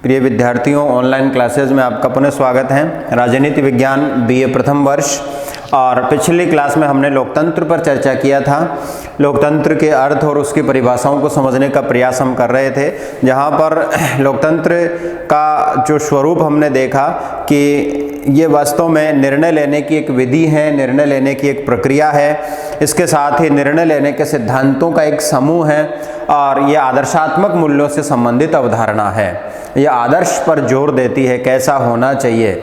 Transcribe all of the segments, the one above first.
प्रिय विद्यार्थियों, online classes में आपका पुनः स्वागत है। राजनीति विज्ञान बीए प्रथम वर्ष। और पिछली क्लास में हमने लोकतंत्र पर चर्चा किया था। लोकतंत्र के अर्थ और उसकी परिभाषाओं को समझने का प्रयास हम कर रहे थे, जहाँ पर लोकतंत्र का जो स्वरूप हमने देखा कि ये वास्तव में निर्णय लेने की एक विधि है, निर्णय लेने की एक प्रक्रिया है। इसके साथ ही निर्णय लेने के सिद्धांतों का एक समूह है और ये आदर्शात्मक मूल्यों से संबंधित अवधारणा है। यह आदर्श पर जोर देती है, कैसा होना चाहिए।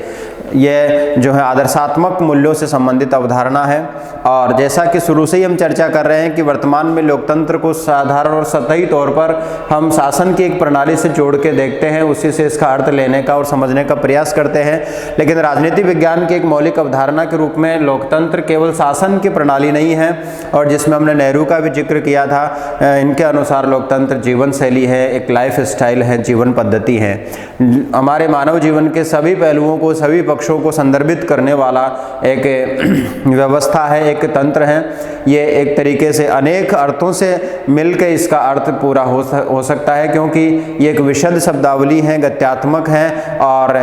यह जो है आदर्शात्मक मूल्यों से संबंधित अवधारणा है। और जैसा कि शुरू से ही हम चर्चा कर रहे हैं कि वर्तमान में लोकतंत्र को साधारण और सतही तौर पर हम शासन की एक प्रणाली से जोड़ के देखते हैं, उसी से इसका अर्थ लेने का और समझने का प्रयास करते हैं। लेकिन राजनीति विज्ञान की एक मौलिक अवधारणा के रूप में लोकतंत्र केवल शासन की प्रणाली नहीं है, और जिसमें हमने नेहरू का भी जिक्र किया था। इनके अनुसार लोकतंत्र जीवन शैली है, एक लाइफ स्टाइल है, जीवन पद्धति है। हमारे मानव जीवन के सभी पहलुओं को, सभी पक्षों को संदर्भित करने वाला एक व्यवस्था है, एक तंत्र है। ये एक तरीके से अनेक अर्थों से मिलकर इसका अर्थ पूरा हो सकता है, क्योंकि ये एक विशद शब्दावली है, गत्यात्मक है, और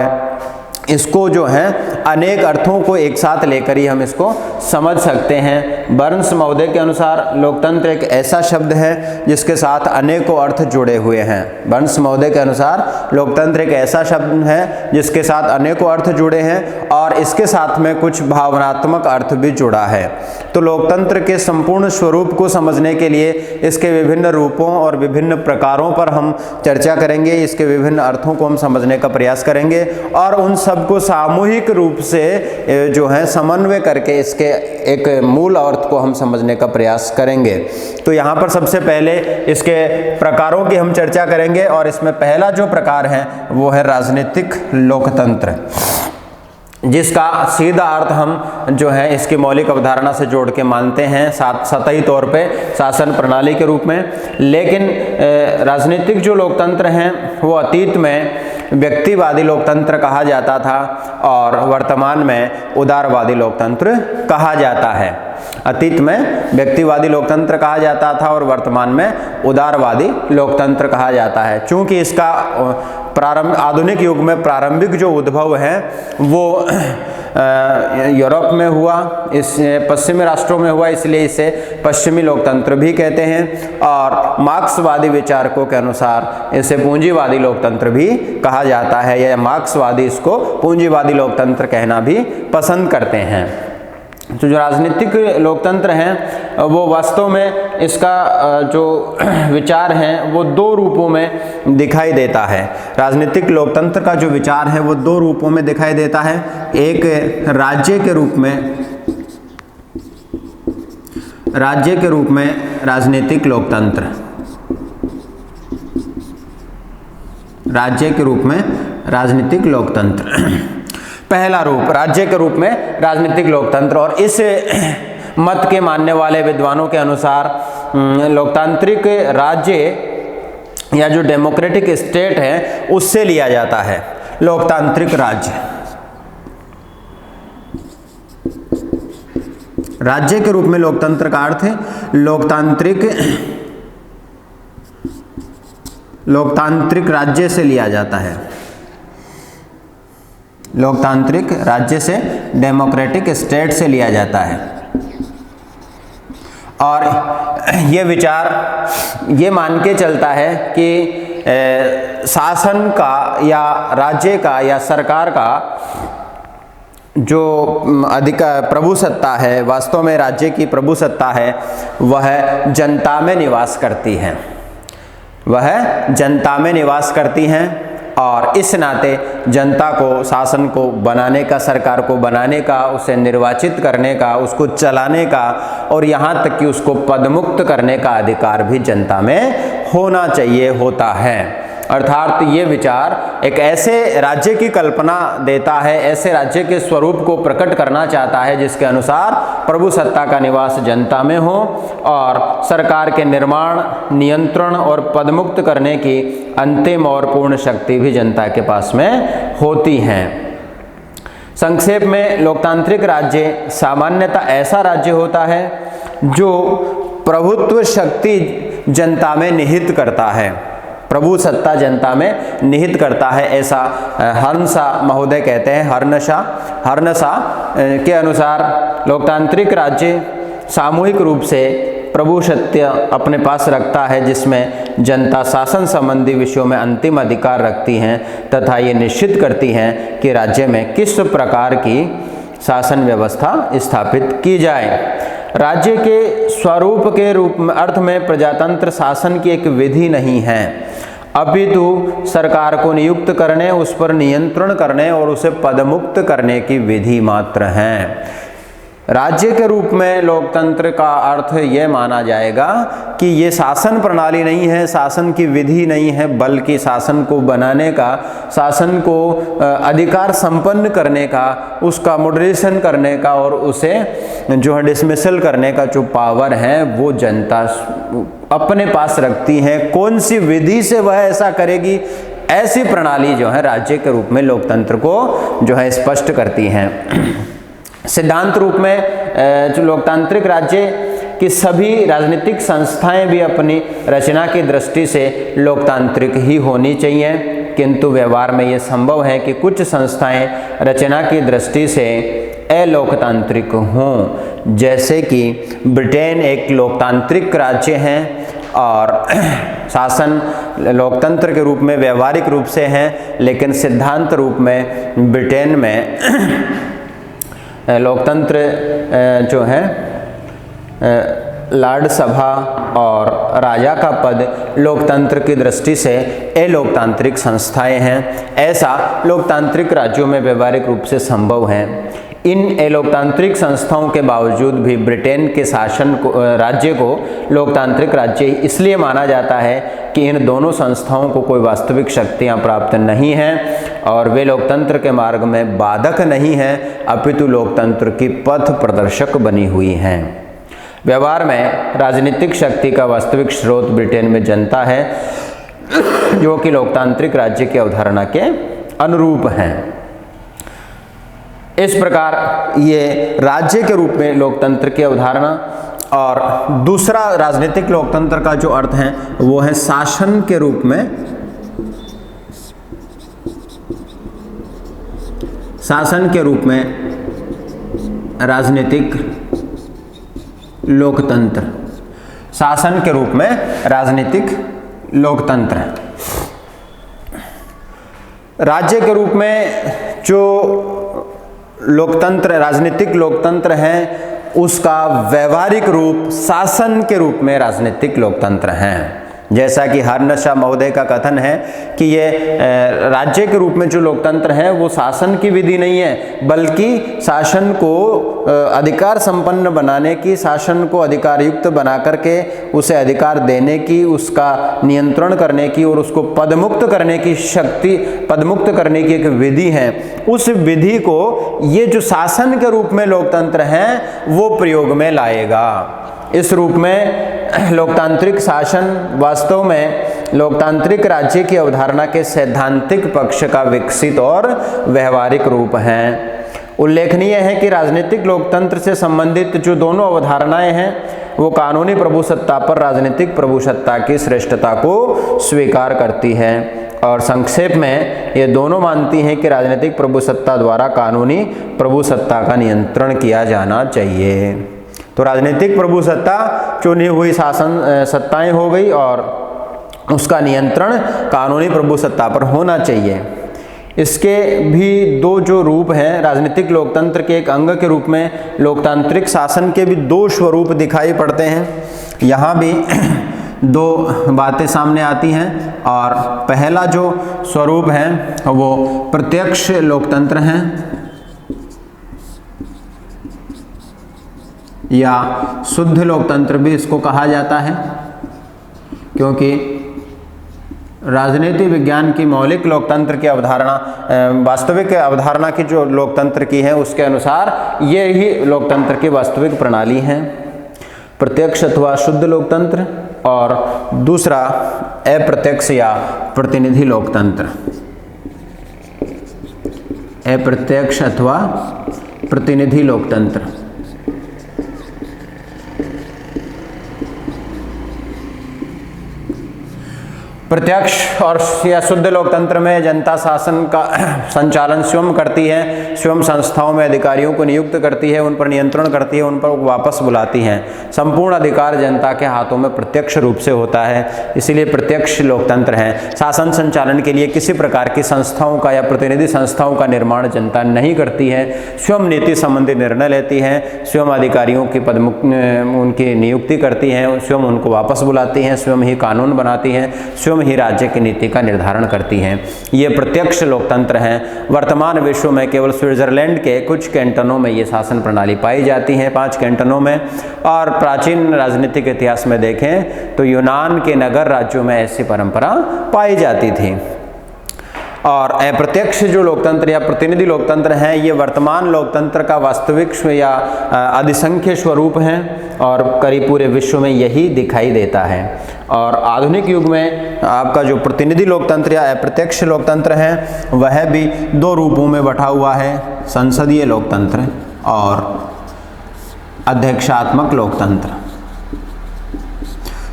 इसको जो है अनेक अर्थों को एक साथ लेकर ही हम इसको समझ सकते हैं। बर्न्स महोदय के अनुसार लोकतंत्र एक ऐसा शब्द है जिसके साथ अनेकों अर्थ जुड़े हुए हैं। बर्न्स महोदय के अनुसार लोकतंत्र एक ऐसा शब्द है जिसके साथ अनेकों अर्थ जुड़े हैं और इसके साथ में कुछ भावनात्मक अर्थ भी जुड़ा है। तो लोकतंत्र के संपूर्ण स्वरूप को समझने के लिए इसके विभिन्न रूपों और विभिन्न प्रकारों पर हम चर्चा करेंगे, इसके विभिन्न अर्थों को हम समझने का प्रयास करेंगे और उन सबको सामूहिक रूप से जो है समन्वय करके इसके एक मूल अर्थ को हम समझने का प्रयास करेंगे। तो यहाँ पर सबसे पहले इसके प्रकारों की हम चर्चा करेंगे और इसमें पहला जो प्रकार है वो है राजनीतिक लोकतंत्र, जिसका सीधा अर्थ हम जो है इसकी मौलिक अवधारणा से जोड़ के मानते हैं सतही तौर पे शासन प्रणाली के रूप में। लेकिन राजनीतिक जो लोकतंत्र हैं वो अतीत में व्यक्तिवादी लोकतंत्र कहा जाता था और वर्तमान में उदारवादी लोकतंत्र कहा जाता है। अतीत में व्यक्तिवादी लोकतंत्र कहा जाता था और वर्तमान में उदारवादी लोकतंत्र कहा जाता है। चूंकि इसका आधुनिक युग में प्रारंभिक जो उद्भव है वो यूरोप में हुआ, इस पश्चिमी राष्ट्रों में हुआ, इसलिए इसे पश्चिमी लोकतंत्र भी कहते हैं। और मार्क्सवादी विचारकों के अनुसार इसे पूंजीवादी लोकतंत्र भी कहा जाता है, या मार्क्सवादी इसको पूंजीवादी लोकतंत्र कहना भी पसंद करते हैं। तो जो राजनीतिक लोकतंत्र हैं वो वास्तव में इसका जो विचार है वो दो रूपों में दिखाई देता है। राजनीतिक लोकतंत्र का जो विचार है वो दो रूपों में दिखाई देता है। एक राज्य के रूप में राजनीतिक लोकतंत्र, राज्य के रूप में राजनीतिक लोकतंत्र पहला रूप राज्य के रूप में राजनीतिक लोकतंत्र। और इस मत के मानने वाले विद्वानों के अनुसार लोकतांत्रिक राज्य या जो डेमोक्रेटिक स्टेट है उससे लिया जाता है लोकतांत्रिक राज्य। राज्य के रूप में लोकतंत्र का अर्थ है लोकतांत्रिक राज्य से लिया जाता है, लोकतांत्रिक राज्य से, डेमोक्रेटिक स्टेट से लिया जाता है। और ये विचार ये मान के चलता है कि शासन का या राज्य का या सरकार का जो प्रभु सत्ता है, वास्तव में राज्य की प्रभु सत्ता है, वह जनता में निवास करती है, वह जनता में निवास करती हैं। और इस नाते जनता को शासन को बनाने का, सरकार को बनाने का, उसे निर्वाचित करने का, उसको चलाने का और यहाँ तक कि उसको पदमुक्त करने का अधिकार भी जनता में होना चाहिए, होता है। अर्थात ये विचार एक ऐसे राज्य की कल्पना देता है, ऐसे राज्य के स्वरूप को प्रकट करना चाहता है जिसके अनुसार प्रभु सत्ता का निवास जनता में हो और सरकार के निर्माण, नियंत्रण और पदमुक्त करने की अंतिम और पूर्ण शक्ति भी जनता के पास में होती है। संक्षेप में लोकतांत्रिक राज्य सामान्यतः ऐसा राज्य होता है जो प्रभुत्व शक्ति जनता में निहित करता है। प्रभु सत्ता जनता में निहित करता है, ऐसा हर्नशा महोदय कहते हैं। हर्नशा के अनुसार लोकतांत्रिक राज्य सामूहिक रूप से प्रभु सत्य अपने पास रखता है, जिसमें जनता शासन संबंधी विषयों में अंतिम अधिकार रखती हैं तथा ये निश्चित करती हैं कि राज्य में किस प्रकार की शासन व्यवस्था स्थापित की जाए। राज्य के स्वरूप के रूप में अर्थ में प्रजातंत्र शासन की एक विधि नहीं है, अपितु सरकार को नियुक्त करने, उस पर नियंत्रण करने और उसे पदमुक्त करने की विधि मात्र है। राज्य के रूप में लोकतंत्र का अर्थ ये माना जाएगा कि ये शासन प्रणाली नहीं है, शासन की विधि नहीं है, बल्कि शासन को बनाने का, शासन को अधिकार संपन्न करने का, उसका मॉडरेशन करने का और उसे जो है डिसमिसल करने का जो पावर है वो जनता अपने पास रखती है। कौन सी विधि से वह ऐसा करेगी, ऐसी प्रणाली जो है राज्य के रूप में लोकतंत्र को जो है स्पष्ट करती है। सिद्धांत रूप में जो लोकतांत्रिक राज्य की सभी राजनीतिक संस्थाएं भी अपनी रचना की दृष्टि से लोकतांत्रिक ही होनी चाहिए, किंतु व्यवहार में ये संभव है कि कुछ संस्थाएं रचना की दृष्टि से अलोकतांत्रिक हों। जैसे कि ब्रिटेन एक लोकतांत्रिक राज्य है और शासन लोकतंत्र के रूप में व्यवहारिक रूप से है, लेकिन सिद्धांत रूप में ब्रिटेन में लोकतंत्र जो है लॉर्ड सभा और राजा का पद लोकतंत्र की दृष्टि से अलोकतांत्रिक संस्थाएं हैं। ऐसा लोकतांत्रिक राज्यों में व्यवहारिक रूप से संभव है। इन अलोकतांत्रिक संस्थाओं के बावजूद भी ब्रिटेन के शासन को, राज्य को लोकतांत्रिक राज्य इसलिए माना जाता है कि इन दोनों संस्थाओं को कोई वास्तविक शक्तियां प्राप्त नहीं हैं और वे लोकतंत्र के मार्ग में बाधक नहीं हैं, अपितु लोकतंत्र की पथ प्रदर्शक बनी हुई हैं। व्यवहार में राजनीतिक शक्ति का वास्तविक स्रोत ब्रिटेन में जनता है, जो कि लोकतांत्रिक राज्य की अवधारणा के अनुरूप हैं। इस प्रकार ये राज्य के रूप में लोकतंत्र की अवधारणा, और दूसरा राजनीतिक लोकतंत्र का जो अर्थ है वो है शासन के रूप में, शासन के रूप में राजनीतिक लोकतंत्र, शासन के रूप में राजनीतिक लोकतंत्र। राज्य के रूप में जो लोकतंत्र, राजनीतिक लोकतंत्र है, उसका व्यवहारिक रूप शासन के रूप में राजनीतिक लोकतंत्र हैं। जैसा कि हर्नशा महोदय का कथन है कि ये राज्य के रूप में जो लोकतंत्र है वो शासन की विधि नहीं है, बल्कि शासन को अधिकार संपन्न बनाने की, शासन को अधिकार युक्त बना करके उसे अधिकार देने की, उसका नियंत्रण करने की और उसको पदमुक्त करने की शक्ति, पदमुक्त करने की एक विधि है। उस विधि को ये जो शासन के रूप में लोकतंत्र है वो प्रयोग में लाएगा। इस रूप में लोकतांत्रिक शासन वास्तव में लोकतांत्रिक राज्य की अवधारणा के सैद्धांतिक पक्ष का विकसित और व्यवहारिक रूप है। उल्लेखनीय है कि राजनीतिक लोकतंत्र से संबंधित जो दोनों अवधारणाएं हैं वो कानूनी प्रभुसत्ता पर राजनीतिक प्रभुसत्ता की श्रेष्ठता को स्वीकार करती है, और संक्षेप में ये दोनों मानती हैं कि राजनीतिक प्रभुसत्ता द्वारा कानूनी प्रभुसत्ता का नियंत्रण किया जाना चाहिए। तो राजनीतिक प्रभुसत्ता चुनी हुई शासन सत्ताएं हो गई और उसका नियंत्रण कानूनी प्रभुसत्ता पर होना चाहिए। इसके भी दो जो रूप हैं, राजनीतिक लोकतंत्र के एक अंग के रूप में लोकतांत्रिक शासन के भी दो स्वरूप दिखाई पड़ते हैं। यहाँ भी दो बातें सामने आती हैं, और पहला जो स्वरूप है वो प्रत्यक्ष लोकतंत्र है, या शुद्ध लोकतंत्र भी इसको कहा जाता है, क्योंकि राजनीति विज्ञान की मौलिक लोकतंत्र की अवधारणा, वास्तविक अवधारणा की जो लोकतंत्र की है उसके अनुसार ये ही लोकतंत्र की वास्तविक प्रणाली है, प्रत्यक्ष अथवा शुद्ध लोकतंत्र, और दूसरा अप्रत्यक्ष या प्रतिनिधि लोकतंत्र, अप्रत्यक्ष अथवा प्रतिनिधि लोकतंत्र। प्रत्यक्ष और या शुद्ध लोकतंत्र में जनता शासन का संचालन स्वयं करती है, स्वयं संस्थाओं में अधिकारियों को नियुक्त करती है, उन पर नियंत्रण करती है, उन पर वापस बुलाती है। संपूर्ण अधिकार जनता के हाथों में प्रत्यक्ष रूप से होता है, इसीलिए प्रत्यक्ष लोकतंत्र है। शासन संचालन के लिए किसी प्रकार की संस्थाओं का या प्रतिनिधि संस्थाओं का निर्माण जनता नहीं करती है, स्वयं नीति संबंधी निर्णय लेती है, स्वयं अधिकारियों की उनकी नियुक्ति करती है, स्वयं उनको वापस बुलाती हैं, स्वयं ही कानून बनाती हैं, स्वयं ही राज्य की नीति का निर्धारण करती हैं। ये प्रत्यक्ष लोकतंत्र हैं। वर्तमान विश्व में केवल स्विट्जरलैंड के कुछ कैंटनों में ये शासन प्रणाली पाई जाती है, 5 कैंटनों में, और प्राचीन राजनीतिक इतिहास में देखें तो यूनान के नगर राज्यों में ऐसी परंपरा पाई जाती थी। और अप्रत्यक्ष जो लोकतंत्र या प्रतिनिधि लोकतंत्र हैं, ये वर्तमान लोकतंत्र का वास्तविक या अधिसंख्य स्वरूप हैं और करीब पूरे विश्व में यही दिखाई देता है। और आधुनिक युग में आपका जो प्रतिनिधि लोकतंत्र या अप्रत्यक्ष लोकतंत्र है वह भी 2 रूपों में बटा हुआ है, संसदीय लोकतंत्र और अध्यक्षात्मक लोकतंत्र।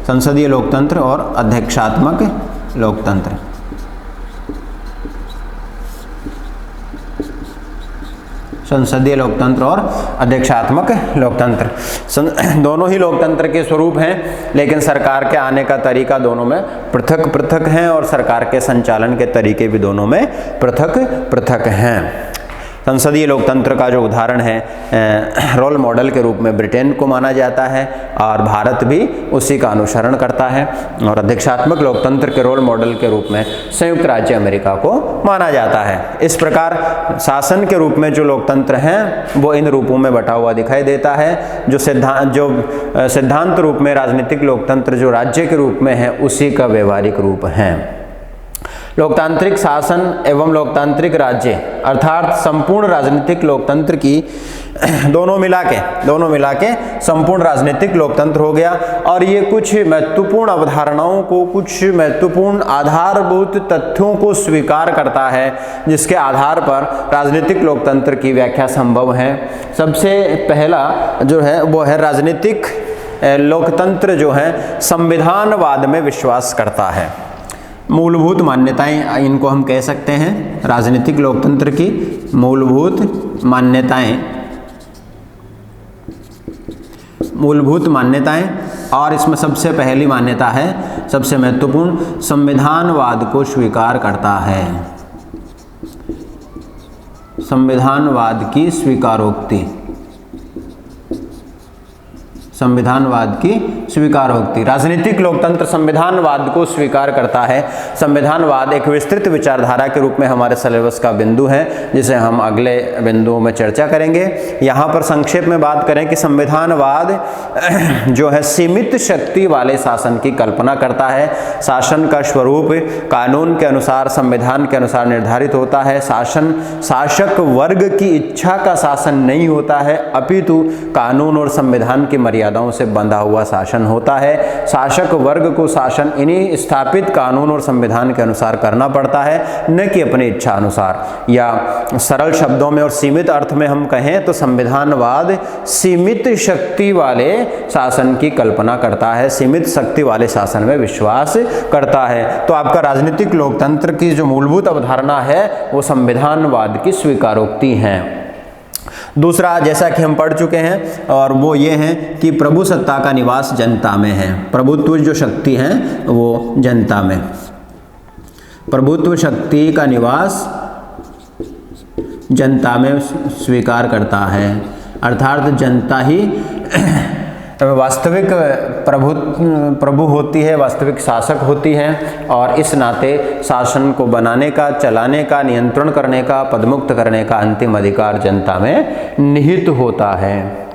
संसदीय लोकतंत्र और अध्यक्षात्मक लोकतंत्र। संसदीय लोकतंत्र और अध्यक्षात्मक लोकतंत्र दोनों ही लोकतंत्र के स्वरूप हैं, लेकिन सरकार के आने का तरीका दोनों में पृथक पृथक हैं और सरकार के संचालन के तरीके भी दोनों में पृथक पृथक हैं। संसदीय लोकतंत्र का जो उदाहरण है रोल मॉडल के रूप में ब्रिटेन को माना जाता है और भारत भी उसी का अनुसरण करता है, और अध्यक्षात्मक लोकतंत्र के रोल मॉडल के रूप में संयुक्त राज्य अमेरिका को माना जाता है। इस प्रकार शासन के रूप में जो लोकतंत्र हैं वो इन रूपों में बटा हुआ दिखाई देता है। जो सिद्धांत रूप में राजनीतिक लोकतंत्र जो राज्य के रूप में है उसी का व्यवहारिक रूप है। लोकतांत्रिक शासन एवं लोकतांत्रिक राज्य अर्थात संपूर्ण राजनीतिक लोकतंत्र की दोनों मिला के संपूर्ण राजनीतिक लोकतंत्र हो गया। और ये कुछ महत्वपूर्ण अवधारणाओं को, कुछ महत्वपूर्ण आधारभूत तथ्यों को स्वीकार करता है जिसके आधार पर राजनीतिक लोकतंत्र की व्याख्या संभव है। सबसे पहला जो है वो है राजनीतिक लोकतंत्र जो है संविधानवाद में विश्वास करता है। मूलभूत मान्यताएं इनको हम कह सकते हैं। राजनीतिक लोकतंत्र की मूलभूत मान्यताएं और इसमें सबसे पहली मान्यता है, सबसे महत्वपूर्ण, संविधानवाद को स्वीकार करता है। संविधानवाद की स्वीकारोक्ति, संविधानवाद की स्वीकारोक्ति। राजनीतिक लोकतंत्र संविधानवाद को स्वीकार करता है। संविधानवाद एक विस्तृत विचारधारा के रूप में हमारे सिलेबस का बिंदु है, जिसे हम अगले बिंदुओं में चर्चा करेंगे। यहाँ पर संक्षेप में बात करें कि संविधानवाद जो है सीमित शक्ति वाले शासन की कल्पना करता है। शासन का स्वरूप कानून के अनुसार, संविधान के अनुसार निर्धारित होता है। शासन शासक वर्ग की इच्छा का शासन नहीं होता है, अपितु कानून और संविधान की मर्यादाओं से बंधा हुआ शासन होता है। शासक वर्ग को शासन इन्हीं स्थापित कानून और संविधान के अनुसार करना पड़ता है, न कि अपनी इच्छा अनुसार। या सरल शब्दों में और सीमित अर्थ में हम कहें तो संविधानवाद सीमित शक्ति वाले शासन की कल्पना करता है, सीमित शक्ति वाले शासन में विश्वास करता है। तो आपका राजनीतिक लोकतंत्र की जो मूलभूत अवधारणा है वो संविधानवाद की स्वीकारोक्ति है। दूसरा, जैसा कि हम पढ़ चुके हैं, और वो ये है कि प्रभु सत्ता का निवास जनता में है। प्रभुत्व जो शक्ति है वो जनता में, प्रभुत्व शक्ति का निवास जनता में स्वीकार करता है, अर्थात जनता ही वास्तविक प्रभु होती है, वास्तविक शासक होती है, और इस नाते शासन को बनाने का, चलाने का, नियंत्रण करने का, पदमुक्त करने का अंतिम अधिकार जनता में निहित होता है।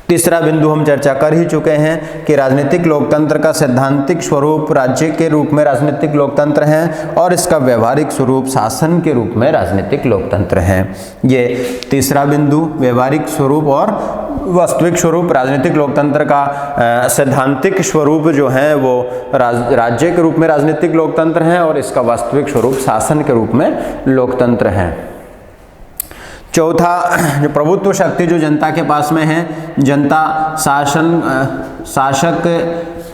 तीसरा बिंदु हम चर्चा कर ही चुके हैं कि राजनीतिक लोकतंत्र का सैद्धांतिक स्वरूप राज्य के रूप में राजनीतिक लोकतंत्र है और इसका व्यवहारिक स्वरूप शासन के रूप में राजनीतिक लोकतंत्र है। ये तीसरा बिंदु, व्यवहारिक स्वरूप और वास्तविक स्वरूप। राजनीतिक लोकतंत्र का सैद्धांतिक स्वरूप जो है वो राज्य के रूप में राजनीतिक लोकतंत्र है और इसका वास्तविक स्वरूप शासन के रूप में लोकतंत्र है। चौथा, जो प्रभुत्व शक्ति जो जनता के पास में है, जनता शासक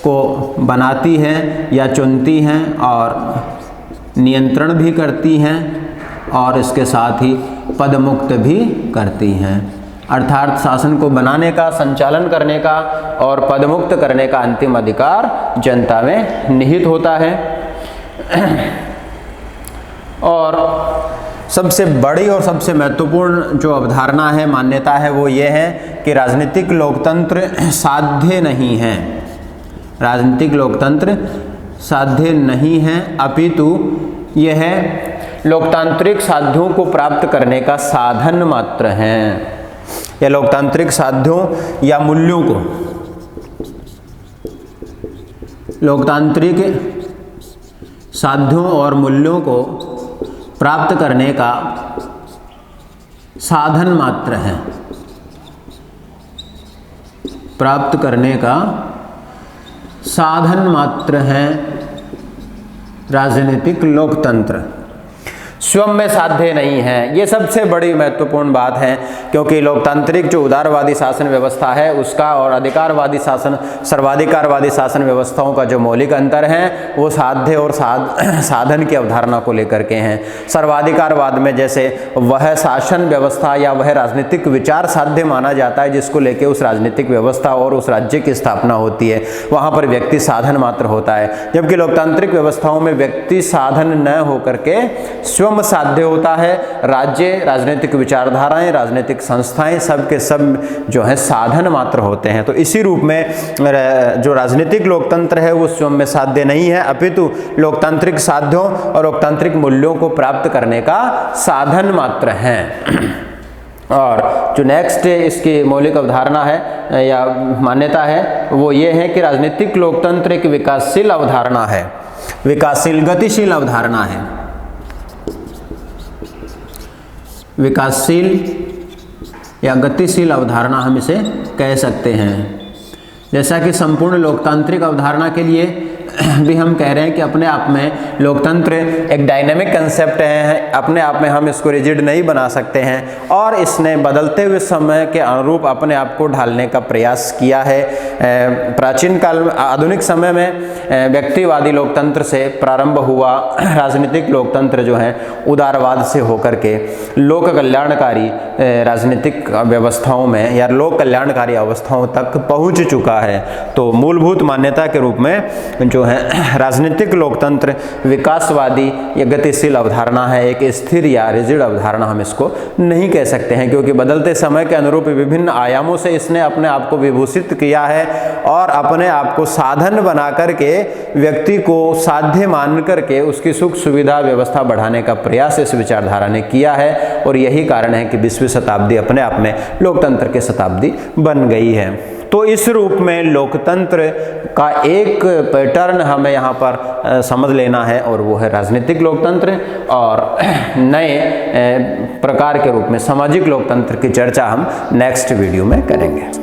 को बनाती हैं या चुनती हैं और नियंत्रण भी करती हैं और इसके साथ ही पदमुक्त भी करती हैं। अर्थात शासन को बनाने का, संचालन करने का और पदमुक्त करने का अंतिम अधिकार जनता में निहित होता है। और सबसे बड़ी और सबसे महत्वपूर्ण जो अवधारणा है, मान्यता है, वो ये है कि राजनीतिक लोकतंत्र साध्य नहीं है। राजनीतिक लोकतंत्र साध्य नहीं है, अपितु यह लोकतांत्रिक साध्यों को प्राप्त करने का साधन मात्र है। यह लोकतांत्रिक साध्यों या मूल्यों को, लोकतांत्रिक साध्यों और मूल्यों को प्राप्त करने का साधन मात्र है। प्राप्त करने का साधन मात्र है राजनीतिक लोकतंत्र, स्वयं में साध्य नहीं है। ये सबसे बड़ी महत्वपूर्ण बात है, क्योंकि लोकतांत्रिक जो उदारवादी शासन व्यवस्था है उसका और अधिकारवादी शासन, सर्वाधिकारवादी शासन व्यवस्थाओं का जो मौलिक अंतर है वो साध्य और साधन की अवधारणा को लेकर के हैं। सर्वाधिकारवाद में जैसे वह शासन व्यवस्था या वह राजनीतिक विचार साध्य माना जाता है जिसको लेके उस राजनीतिक व्यवस्था और उस राज्य की स्थापना होती है, वहाँ पर व्यक्ति साधन मात्र होता है। जबकि लोकतांत्रिक व्यवस्थाओं में व्यक्ति साधन न होकर के स्वयं साध्य होता है। राज्य, राजनीतिक विचारधाराएं, राजनीतिक संस्थाएं सब के सब जो है साधन मात्र होते हैं। तो इसी रूप में जो राजनीतिक लोकतंत्र है वो स्वयं में साध्य नहीं है, अपितु लोकतांत्रिक साध्यों और लोकतांत्रिक मूल्यों को प्राप्त करने का साधन मात्र है। और जो नेक्स्ट इसकी मौलिक अवधारणा है या मान्यता है वो ये है कि राजनीतिक लोकतंत्र एक विकासशील अवधारणा है, विकासशील गतिशील अवधारणा है। विकासशील या गतिशील अवधारणा हम इसे कह सकते हैं। जैसा कि संपूर्ण लोकतांत्रिक अवधारणा के लिए भी हम कह रहे हैं कि अपने आप में लोकतंत्र एक डायनेमिक कंसेप्ट है, अपने आप में हम इसको रिजिड नहीं बना सकते हैं और इसने बदलते हुए समय के अनुरूप अपने आप को ढालने का प्रयास किया है। प्राचीन काल में, आधुनिक समय में व्यक्तिवादी लोकतंत्र से प्रारंभ हुआ राजनीतिक लोकतंत्र जो है उदारवाद से होकर के लोक कल्याणकारी राजनीतिक व्यवस्थाओं में या लोक कल्याणकारी अवस्थाओं तक पहुंच चुका है। तो मूलभूत मान्यता के रूप में जो है राजनीतिक लोकतंत्र विकासवादी या गतिशील अवधारणा है, एक स्थिर या रिजिड अवधारणा हम इसको नहीं कह सकते हैं, क्योंकि बदलते समय के अनुरूप विभिन्न आयामों से इसने अपने आप को विभूषित किया है और अपने आप को साधन बना करके व्यक्ति को साध्य मान करके उसकी सुख सुविधा व्यवस्था बढ़ाने का प्रयास इस विचारधारा ने किया है। और यही कारण है कि 20वीं शताब्दी अपने आप में लोकतंत्र की शताब्दी बन गई है। तो इस रूप में लोकतंत्र का एक पैटर्न हमें यहाँ पर समझ लेना है और वो है राजनीतिक लोकतंत्र, और नए प्रकार के रूप में सामाजिक लोकतंत्र की चर्चा हम नेक्स्ट वीडियो में करेंगे।